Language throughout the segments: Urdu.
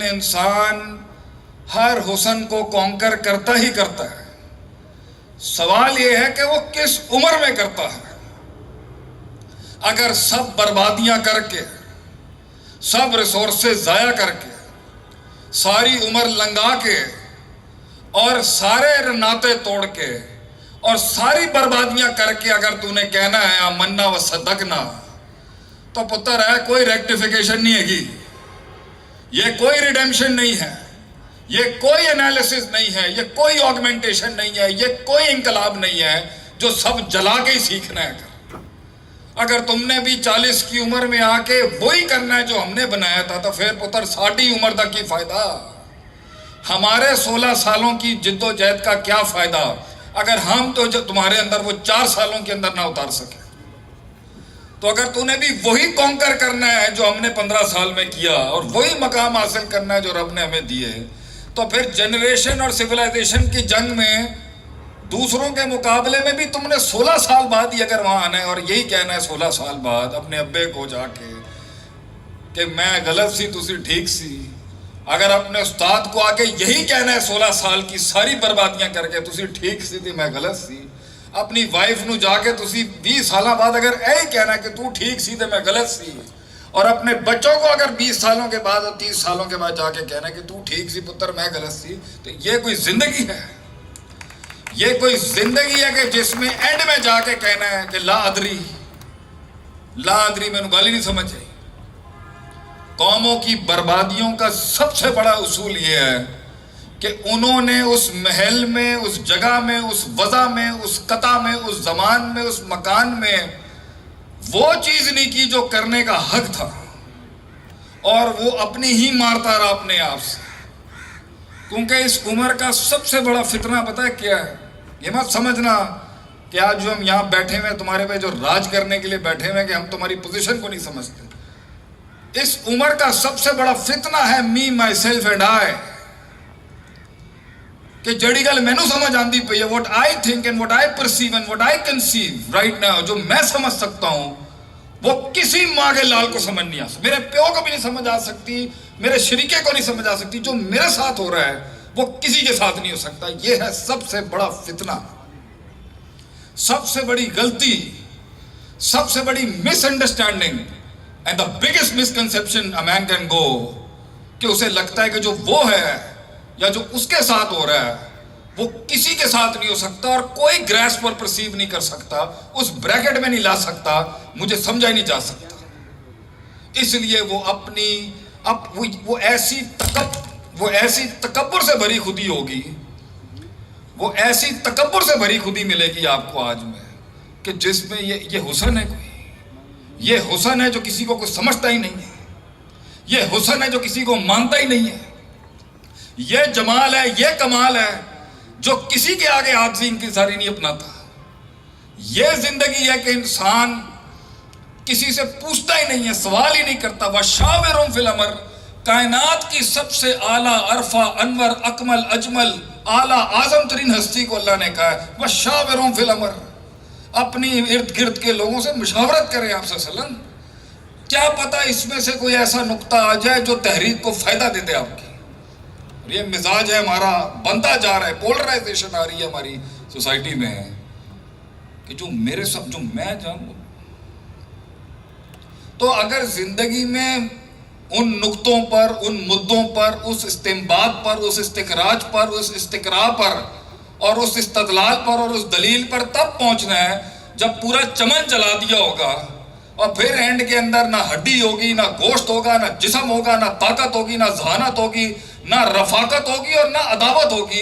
میں انسان ہر حسن کو کانکر کرتا ہی کرتا ہے. سوال یہ ہے کہ وہ کس عمر میں کرتا ہے. اگر سب بربادیاں کر کے، سب ریسورسز ضائع کر کے، ساری عمر لنگا کے اور سارے ناطے توڑ کے اور ساری بربادیاں کر کے اگر تو نے کہنا ہے آمنا و صدقنا، تو پتر ہے کوئی ریکٹیفیکیشن نہیں ہے گی، یہ کوئی ریڈیمشن نہیں ہے، یہ کوئی انالیسس نہیں ہے، یہ کوئی آگمنٹیشن نہیں ہے، یہ کوئی انقلاب نہیں ہے جو سب جلا کے ہی سیکھنا ہے. اگر تم نے بھی 40 کی عمر میں آ کے وہی کرنا ہے جو ہم نے بنایا تھا تو پھر پتر 60 عمر تک کی فائدہ. ہمارے 16 سالوں کی جد و جہد کا کیا فائدہ اگر ہم تو جو تمہارے اندر وہ 4 سالوں کے اندر نہ اتار سکے. تو اگر تو نے بھی وہی کانکر کرنا ہے جو ہم نے 15 سال میں کیا اور وہی مقام حاصل کرنا ہے جو رب نے ہمیں دیے، تو پھر جنریشن اور سویلائزیشن کی جنگ میں دوسروں کے مقابلے میں بھی تم نے 16 سال بعد ہی اگر وہاں آنا ہے اور یہی کہنا ہے 16 سال بعد اپنے ابے کو جا کے کہ میں غلط سی تسی ٹھیک سی، اگر اپنے استاد کو آ کے یہی کہنا ہے 16 سال کی ساری بربادیاں کر کے تسی ٹھیک سی تھی میں غلط سی، اپنی وائف نو جا کے تسی 20 سالہ بعد اگر یہی کہنا ہے کہ تو ٹھیک سی تھی میں غلط سی، اور اپنے بچوں کو اگر 20 سالوں کے بعد اور 30 سالوں کے بعد جا کے کہنا ہے کہ تو ٹھیک سی پتر میں غلط سی، تو یہ کوئی زندگی ہے؟ یہ کوئی زندگی ہے کہ جس میں اینڈ میں جا کے کہنا ہے کہ لا ادری میں نے گالی نہیں سمجھ آئی. قوموں کی بربادیوں کا سب سے بڑا اصول یہ ہے کہ انہوں نے اس محل میں، اس جگہ میں، اس وضع میں، اس قطع میں، اس زمان میں، اس مکان میں وہ چیز نہیں کی جو کرنے کا حق تھا، اور وہ اپنی ہی مارتا رہا اپنے آپ سے. کیونکہ اس عمر کا سب سے بڑا فتنہ پتہ ہے کیا ہے؟ یہ مت سمجھنا کہ آج جو ہم یہاں بیٹھے ہوئے تمہارے پہ جو راج کرنے کے لیے بیٹھے ہوئے کہ ہم تمہاری پوزیشن کو نہیں سمجھتے. اس عمر کا سب سے بڑا فتنہ ہے می مائی سیلف اینڈ آئی، کہ جڑی گل مینوں سمجھ آندی پئی ہے، what I think and what I perceive and what I conceive right now، جو میں سمجھ سکتا ہوں وہ کسی ماں کے لال کو سمجھ نہیں آ سکتی، میرے پیو کو بھی نہیں سمجھ آ سکتی، میرے شریکے کو نہیں سمجھ آ سکتی. جو میرے ساتھ ہو رہا ہے وہ کسی کے ساتھ نہیں ہو سکتا. یہ ہے سب سے بڑا فتنہ، سب سے بڑی غلطی، سب سے بڑی misunderstanding and the biggest misconception a man can go, کہ اسے لگتا ہے کہ جو وہ ہے یا جو اس کے ساتھ ہو رہا ہے وہ کسی کے ساتھ نہیں ہو سکتا، اور کوئی گریس پر پرسیو نہیں کر سکتا، اس بریکٹ میں نہیں لا سکتا، مجھے سمجھا ہی نہیں جا سکتا. اس لیے وہ اپنی وہ ایسی تکبر سے بھری خودی ہوگی، وہ ایسی تکبر سے بھری خودی ملے گی آپ کو آج میں، کہ جس میں یہ حسن ہے، کوئی یہ حسن ہے جو کسی کو کوئی سمجھتا ہی نہیں ہے، یہ حسن ہے جو کسی کو مانتا ہی نہیں ہے، یہ جمال ہے، یہ کمال ہے جو کسی کے آگے عاجزی انکساری نہیں اپناتا. یہ زندگی ہے کہ انسان کسی سے پوچھتا ہی نہیں ہے، سوال ہی نہیں کرتا. وَشَاوِرْهُمْ فِي الْأَمْرِ، کائنات کی سب سے اعلیٰ، عرفہ، انور، اکمل، اجمل، اعلیٰ، اعظم ترین ہستی کو اللہ نے کہا ہے وَشَاوِرْهُمْ فِي الْأَمْرِ، اپنی ارد گرد کے لوگوں سے مشاورت کریں آپ صلی اللہ علیہ وسلم. کیا پتہ اس میں سے کوئی ایسا نقطہ آ جائے جو تحریک کو فائدہ دے دے آپ کی. یہ مزاج ہے ہمارا، بنتا جا رہا ہے، پولرائزیشن آ رہی ہے ہماری سوسائٹی میں کہ جو میرے ساتھ جو میں جانوں. تو اگر زندگی میں ان نقطوں پر، ان مدوں پر، اس استنباط پر، اس استخراج پر، اس استقراء پر اور اس استدلال پر اور اس دلیل پر تب پہنچنا ہے جب پورا چمن جلا دیا ہوگا، اور پھر اینڈ کے اندر نہ ہڈی ہوگی، نہ گوشت ہوگا، نہ جسم ہوگا، نہ طاقت ہوگی، نہ ذہانت ہوگی، نہ رفاقت ہوگی اور نہ عداوت ہوگی.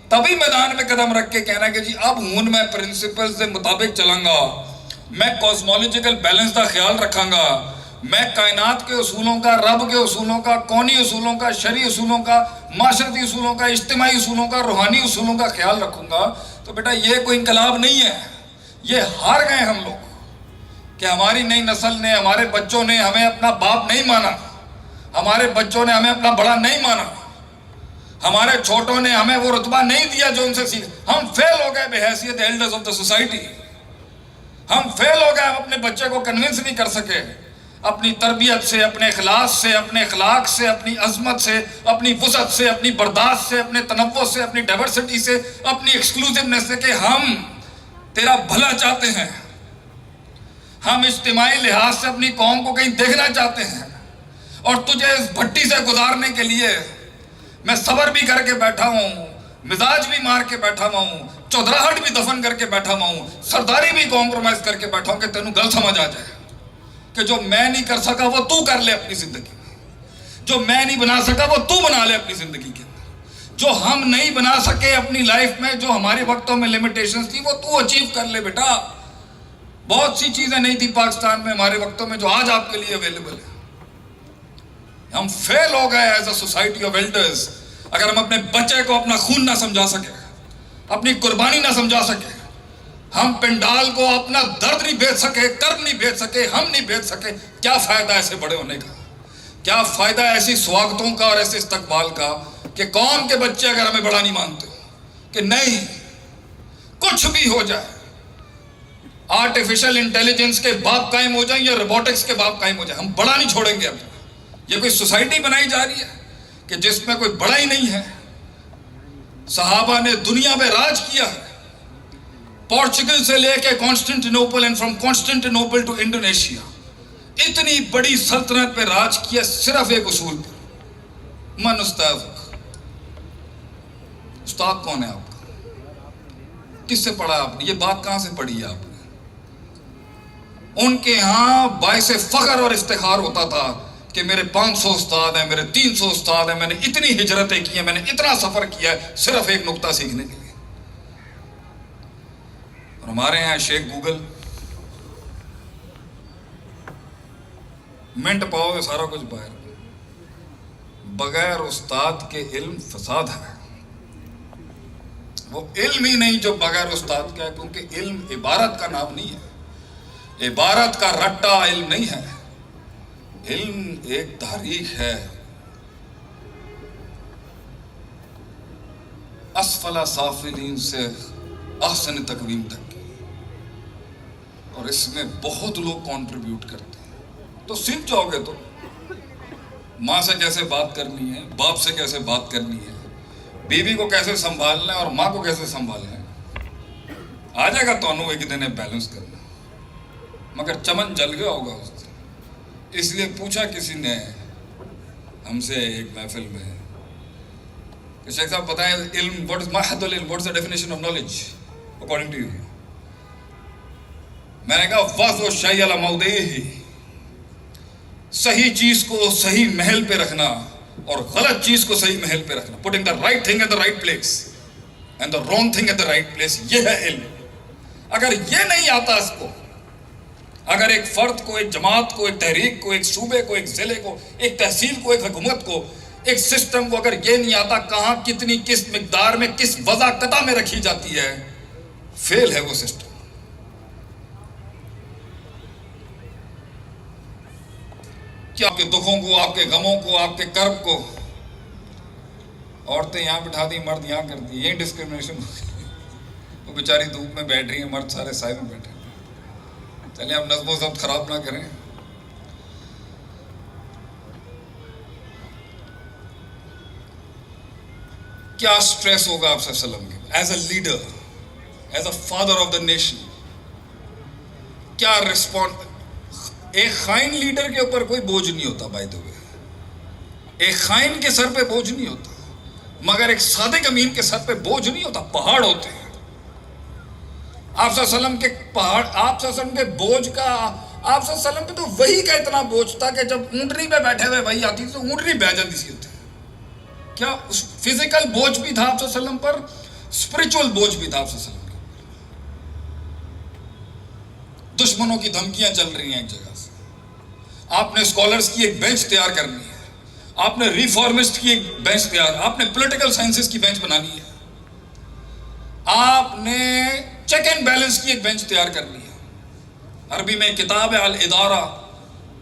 تبھی میدان میں قدم رکھ کے کہنا کہ جی اب ہوں میں پرنسپل سے مطابق چلوں گا، میں کاسمولوجیکل بیلنس کا خیال رکھاں گا، میں کائنات کے اصولوں کا، رب کے اصولوں کا، کونی اصولوں کا، شرعی اصولوں کا، معاشرتی اصولوں کا، اجتماعی اصولوں کا، روحانی اصولوں کا خیال رکھوں گا. تو بیٹا یہ کوئی انقلاب نہیں ہے، یہ ہار گئے ہم لوگ کہ ہماری نئی نسل نے، ہمارے بچوں نے ہمیں اپنا باپ نہیں مانا، ہمارے بچوں نے ہمیں اپنا بڑا نہیں مانا، ہمارے چھوٹوں نے ہمیں وہ رتبہ نہیں دیا جو ان سے سیکھ. ہم فیل ہو گئے بحیثیت ایلڈرز آف دا سوسائٹی، ہم فیل ہو گئے، ہم اپنے بچے کو کنونس نہیں کر سکے. اپنی تربیت سے، اپنے اخلاص سے، اپنے اخلاق سے، اپنی عظمت سے، اپنی وسعت سے، اپنی برداشت سے، اپنے تنوع سے، اپنی ڈائیورسٹی سے، اپنی ایکسکلوزیونیس سے کہ ہم تیرا بھلا چاہتے ہیں، ہم اجتماعی لحاظ سے اپنی قوم کو کہیں دیکھنا چاہتے ہیں، اور تجھے اس بھٹی سے گزارنے کے لیے میں صبر بھی کر کے بیٹھا ہوں، مزاج بھی مار کے بیٹھا ہوا ہوں، چودراہٹ بھی دفن کر کے بیٹھا ہوا ہوں، سرداری بھی کمپرومائز کر کے بیٹھا ہوں کہ تینوں گل سمجھ آ جائے کہ جو میں نہیں کر سکا وہ تو کر لے اپنی زندگی میں، جو میں نہیں بنا سکا وہ تو بنا لے اپنی زندگی کے اندر، جو ہم نہیں بنا سکے اپنی لائف میں، جو ہمارے وقتوں میں لمیٹیشنز تھی وہ تو اچیو کر لے بیٹا۔ بہت سی چیزیں نہیں تھی پاکستان میں ہمارے وقتوں میں جو آج آپ کے لیے اویلیبل ہے۔ ہم فیل ہو گئے as a society of elders اگر ہم اپنے بچے کو اپنا خون نہ سمجھا سکے، اپنی قربانی نہ سمجھا سکے، ہم پنڈال کو اپنا درد نہیں بھیج سکے، کرب نہیں بھیج سکے، ہم نہیں بھیج سکے، کیا فائدہ ایسے بڑے ہونے کا؟ کیا فائدہ ایسی سواگتوں کا اور ایسے استقبال کا کہ قوم کے بچے اگر ہمیں بڑا نہیں مانتے کہ نہیں کچھ بھی ہو جائے، آرٹیفیشل انٹیلیجنس کے باپ قائم ہو جائیں یا روبوٹکس کے باپ قائم ہو جائیں، ہم بڑا نہیں چھوڑیں گے۔ اب یہ کوئی سوسائٹی بنائی جا رہی ہے کہ جس میں کوئی بڑا ہی نہیں ہے۔ صحابہ نے دنیا میں راج کیا ہے، پورچگل سے لے کے کانسٹنٹینوپل اینڈ فرام کانسٹنٹینوپل ٹو انڈونیشیا، اتنی بڑی سلطنت پہ راج کیا صرف ایک اصول پر، من استاذ۔ استاد کون ہے آپ کا؟ کس سے پڑھا آپ نے؟ یہ بات کہاں سے پڑھی ہے آپ نے؟ ان کے ہاں باعث فخر اور افتخار ہوتا تھا کہ میرے 500 استاد ہیں، میرے 300 استاد ہیں، میں نے اتنی ہجرتیں کی ہیں، میں نے اتنا سفر کیا ہے صرف ایک نقطہ سیکھنے کے لیے۔ اور ہمارے یہاں شیخ گوگل، منٹ پاؤ گے سارا کچھ باہر، بغیر استاد کے علم فساد ہے۔ وہ علم ہی نہیں جو بغیر استاد کا ہے، کیونکہ علم عبارت کا نام نہیں ہے، عبارت کا رٹا علم نہیں ہے، علم ایک تاریخ ہے، اسفل سافلین سے احسن تقویم تک کی، اور اس میں بہت لوگ کنٹریبیوٹ کرتے ہیں۔ تو سیکھ جاؤ گے تو ماں سے کیسے بات کرنی ہے، باپ سے کیسے بات کرنی ہے، بیوی کو کیسے سنبھالنا ہے اور ماں کو کیسے سنبھالنا ہے، آ جائے گا تو انہوں ایک دن بیلنس کرنا۔ مگر چمن جل گیا ہوگا اس دن، اس لیے پوچھا کسی نے ہم سے ایک محفل میں کہ شیخ صاحب بتائیں علم، what is محض العلم، what is the definition of knowledge according to you؟ میں نے کہا وضع الشیء علی موضعہ، صحیح چیز کو صحیح محل پہ رکھنا اور غلط چیز کو صحیح محل پہ رکھنا، putting the right thing at the right place and the wrong thing at the right place، یہ ہے علم۔ اگر یہ نہیں آتا اس کو، اگر ایک فرد کو، ایک جماعت کو، ایک تحریک کو، ایک صوبے کو، ایک ضلع کو، ایک تحصیل کو، ایک حکومت کو، ایک سسٹم کو اگر یہ نہیں آتا کہاں کتنی کس مقدار میں کس وضع قطع میں رکھی جاتی ہے، فیل ہے وہ سسٹم۔ کیا آپ کے دکھوں کو، آپ کے غموں کو، آپ کے کرب کو عورتیں یہاں بٹھا دی، مرد یہاں کر دی، یہی ڈسکرمنیشن وہ بیچاری دھوپ میں بیٹھ رہی ہیں، مرد سارے سائے میں بیٹھے ہیں۔ چلیں اب نظم و ضبط خراب نہ کریں۔ کیا سٹریس ہوگا آپ صلی اللہ علیہ وسلم کے as a leader, as a father of the nation? کیا رسپونس؟ ایک خائن لیڈر کے اوپر کوئی بوجھ نہیں ہوتا، بائی دا وے، ایک خائن کے سر پہ بوجھ نہیں ہوتا، مگر ایک صادق امین کے سر پہ بوجھ نہیں ہوتا، پہاڑ ہوتے ہیں۔ آپ صلی اللہ علیہ وسلم کے پہاڑ، آپ صلی اللہ علیہ وسلم کے بوجھ کا، آپ صلی اللہ علیہ وسلم پہ تو وہی کا اتنا بوجھ تھا کہ جب اونٹنی پہ بیٹھے ہوئے وہی آتی تو اونٹنی بہ جاتی سی ہوتی۔ کیا فزیکل بوجھ بھی تھا آپ صلی اللہ علیہ وسلم پر، اسپرچول بوجھ بھی تھا آپ صلی اللہ علیہ وسلم کے۔ دشمنوں کی دھمکیاں چل رہی ہیں ایک جگہ سے، آپ نے اسکالرز کی ایک بینچ تیار کرنی ہے، آپ نے ریفارمسٹ کی ایک بینچ تیار، آپ نے پولیٹیکل سائنسز کی بینچ بنانی ہے، آپ نے چیک اینڈ بیلنس کی ایک بینچ تیار کرنی ہے۔ عربی میں کتاب ہے الادارہ،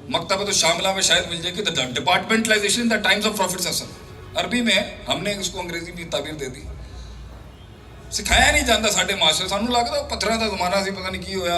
مکتبۃ الشاملہ میں شاید مل جائے گی، the departmentalization in the times of Prophet صلی اللہ علیہ وسلم، عربی میں، ہم نے اس کو انگریزی میں تعبیر دے دی۔ ਸਿਖਾਇਆ ਨਹੀਂ ਜਾਂਦਾ ਸਾਡੇ ਮਾਸਟਰ। ਸਾਨੂੰ ਲੱਗਦਾ ਪੱਥਰਾਂ ਦਾ ਜ਼ਮਾਨਾ ਸੀ, ਪਤਾ ਨਹੀਂ ਕੀ ਹੋਇਆ,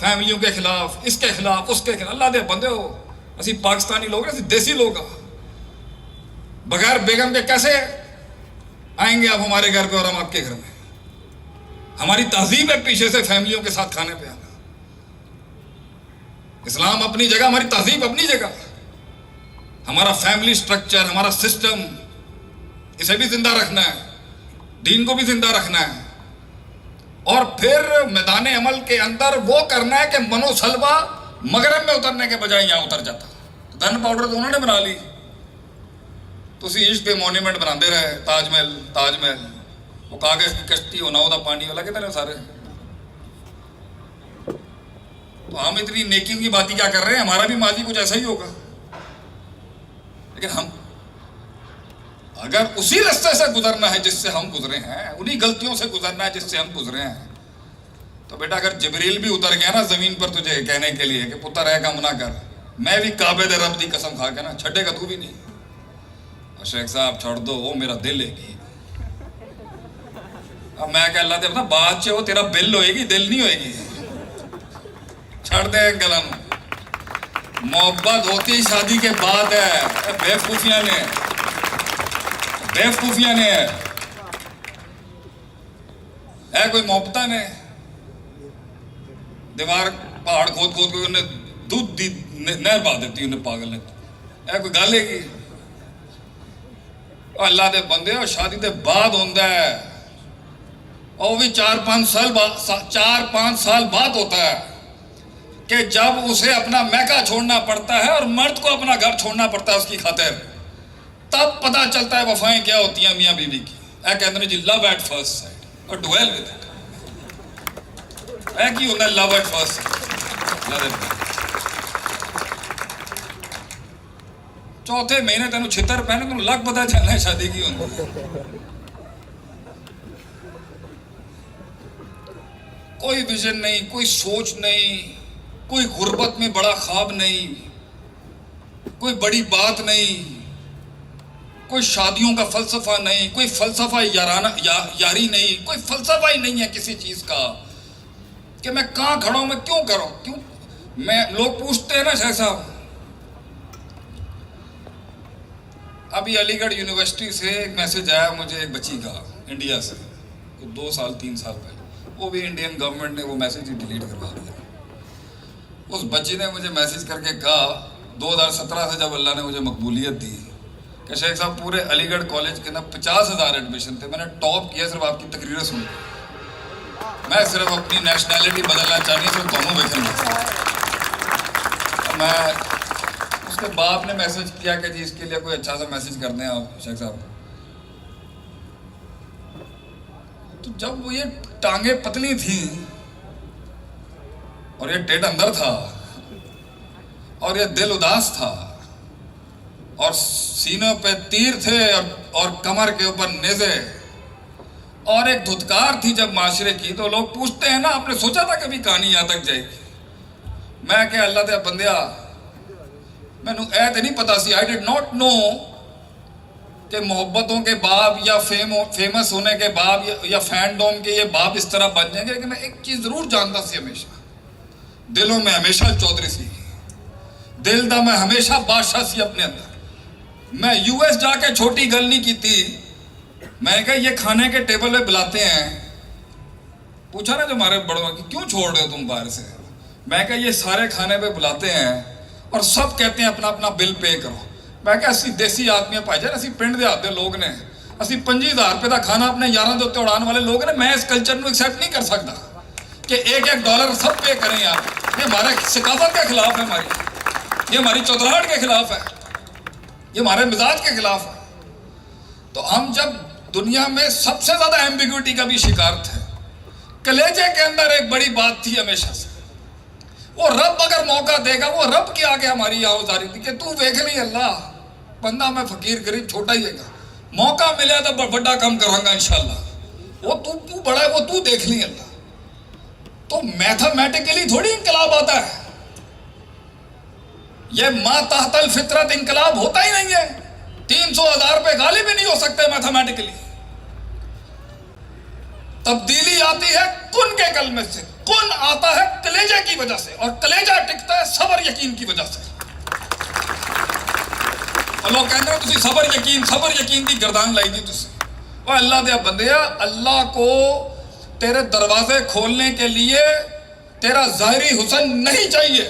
فیملیوں کے خلاف، اس کے خلاف، اس کے خلاف. اللہ دے بندے ہو، اسی پاکستانی لوگ ہیں، اسی دیسی لوگ ہیں. بغیر بیگم کے کیسے آئیں گے آپ ہمارے گھر پہ اور ہم آپ کے گھر میں؟ ہماری تہذیب ہے پیچھے سے فیملیوں کے ساتھ کھانے پہ آنا. اسلام اپنی جگہ، ہماری تہذیب اپنی جگہ، ہمارا فیملی سٹرکچر، ہمارا سسٹم، اسے بھی زندہ رکھنا ہے، دین کو بھی زندہ رکھنا ہے. اور پھر میدان عمل کے اندر وہ کرنا ہے کہ منو سلوا مغرب میں اترنے کے بجائے یہاں اتر جاتا. گن پاؤڈر تو انہوں نے بنا لی، تو اسی عشق کے مونیومنٹ بناتے رہے. تاج محل وہ کاغذ کی کشتی ہونا ہوتا، پانی والا کہتے ہیں سارے. تو ہم اتنی نیکیوں کی باتیں کیا کر رہے ہیں؟ ہمارا بھی ماضی کچھ ایسا ہی ہوگا. لیکن ہم اگر اسی راستے سے گزرنا ہے جس سے ہم گزرے ہیں، انہی غلطیوں سے گزرنا ہے جس سے ہم گزرے ہیں، تو بیٹا اگر جبریل بھی اتر گیا نا زمین پر تجھے کہنے کے لیے کہ پتر ہے کام نہ کر، میں بھی کعبے دے رب دی قسم کھا کے نا چھڈے گا تو بھی نہیں. اور شیخ صاحب چھوڑ دو، وہ میرا دل ہے گی. اب میں کہ اللہ دے اپنا بات چاہو تیرا بل ہوئے گی، دل نہیں ہوئے گی. چھڑ دے گلا نو. محبت ہوتی شادی کے بعد ہے. بیوقوفیاں نے ہے کوئی محبتہ نے دیوار پہاڑ کھود کے انہیں دودھ دی نہر پا دیتی انہیں پاگل نے. ہے کوئی گل ہے گی؟ اللہ دے بندے اور شادی دے بعد ہوتا ہے، اور بھی 4-5 سال بعد ہوتا ہے کہ جب اسے اپنا میکہ چھوڑنا پڑتا ہے اور مرد کو اپنا گھر چھوڑنا پڑتا ہے اس کی خاطر. تب پتا چلتا ہے وفائیں کیا ہوتی ہیں میاں بیوی کی. اے کہتے ہیں جی لو ایٹ فرسٹ سائٹ اور ڈویل ود اٹ. اے کی ہوتا ہے لو ایٹ فرسٹ سائٹ؟ چوتھے مہینے تینوں چھتر پہنے تینوں لگ پتا چلنا ہے شادی کی ہوتی ہے. کوئی ویژن نہیں، کوئی سوچ نہیں، کوئی غربت میں بڑا خواب نہیں، کوئی بڑی بات نہیں، کوئی شادیوں کا فلسفہ نہیں، کوئی فلسفہ یاری نہیں، کوئی فلسفہ ہی نہیں ہے کسی چیز کا کہ میں کہاں کھڑا ہوں، میں کیوں کروں. کیوں میں لوگ پوچھتے ہیں نا شیخ صاحب. ابھی علی گڑھ یونیورسٹی سے ایک میسج آیا مجھے ایک بچی کا انڈیا سے، 2 سال 3 سال پہلے. وہ بھی انڈین گورنمنٹ نے وہ میسج ہی ڈیلیٹ کروا دیا. اس بچی نے مجھے میسج کر کے کہا 2017 سے جب اللہ نے مجھے مقبولیت دی کہ شیخ صاحب پورے علی گڑھ کالج کے اندر 50,000 ایڈمیشن تھے، میں نے ٹاپ کیا صرف آپ کی تقریریں سن. میں صرف اپنی نیشنلٹی بدلنا چاہنی صرف دونوں دیکھیں گے. میں اس کے باپ نے میسج کیا کہ جی اس کے لیے کوئی اچھا سا میسج کر دیں آپ شیخ صاحب. تو جب وہ یہ ٹانگیں پتلی تھیں اور یہ ٹیڈ اندر تھا اور یہ دل اداس تھا اور سینوں پہ تیر تھے اور کمر کے اوپر نیزے اور ایک دھتکار تھی جب معاشرے کی، تو لوگ پوچھتے ہیں نا آپ نے سوچا تھا کبھی کہانی یہاں تک جائے گی؟ میں کہ اللہ دے بندیا میں نو اے تے نہیں پتا سی. آئی ڈڈ ناٹ نو کہ محبتوں کے باب یا فیمس ہونے کے باب یا فینڈوم کے یہ باب اس طرح بن جائیں گے. کہ میں ایک چیز ضرور جانتا سی، ہمیشہ دلوں میں ہمیشہ چودھری سی، دل دا میں ہمیشہ بادشاہ سی اپنے اندر. میں یو ایس جا کے چھوٹی گل نہیں کی تھی. میں نے کہا یہ کھانے کے ٹیبل پہ بلاتے ہیں، پوچھا نا جو ہمارے بڑوں کی کیوں چھوڑ رہے ہو تم باہر سے؟ میں کہا یہ سارے کھانے پہ بلاتے ہیں اور سب کہتے ہیں اپنا اپنا بل پے کرو. میں کہا اسی دیسی آدمی پائی جائے، اسی پنڈ دے آتے لوگ نے، اسی 25,000 روپے کا کھانا اپنے یاراں دے اتنے اڑان والے لوگ نے. میں اس کلچر کو ایکسیپٹ نہیں کر سکتا کہ $1 سب پے کریں یار. یہ ہمارے ثقافت کے خلاف ہے، یہ ہماری چودراہٹ کے خلاف ہے، یہ ہمارے مزاج کے خلاف ہے. تو ہم جب دنیا میں سب سے زیادہ ایمبیگوٹی کا بھی شکار تھے. کلیجے کے اندر ایک بڑی بات تھی ہمیشہ سے، وہ رب اگر موقع دے گا، وہ رب کے آگے ہماری آوازاری تھی کہ تو دیکھ لی اللہ بندہ میں فقیر غریب چھوٹا ہی ہے گا، موقع ملے تو بڑا کام کروں گا انشاءاللہ. وہ تو بڑا ہے، وہ تو دیکھ لی اللہ. تو میتھمیٹیکلی تھوڑی انقلاب آتا ہے، یہ ما تحت الفطرت انقلاب ہوتا ہی نہیں ہے. 300,000 روپے غالب بھی نہیں ہو سکتے میتھمیٹیکلی. تبدیلی آتی ہے کن کے کلمے سے، کن آتا ہے کلیجے کی وجہ سے، اور کلیجہ ٹکتا ہے صبر یقین کی وجہ سے۔ اور لوگ کہتے ہیں تسی صبر یقین دی گردان لائی دی تسی۔ وہ اللہ دے بندیا، اللہ کو تیرے دروازے کھولنے کے لیے تیرا ظاہری حسن نہیں چاہیے،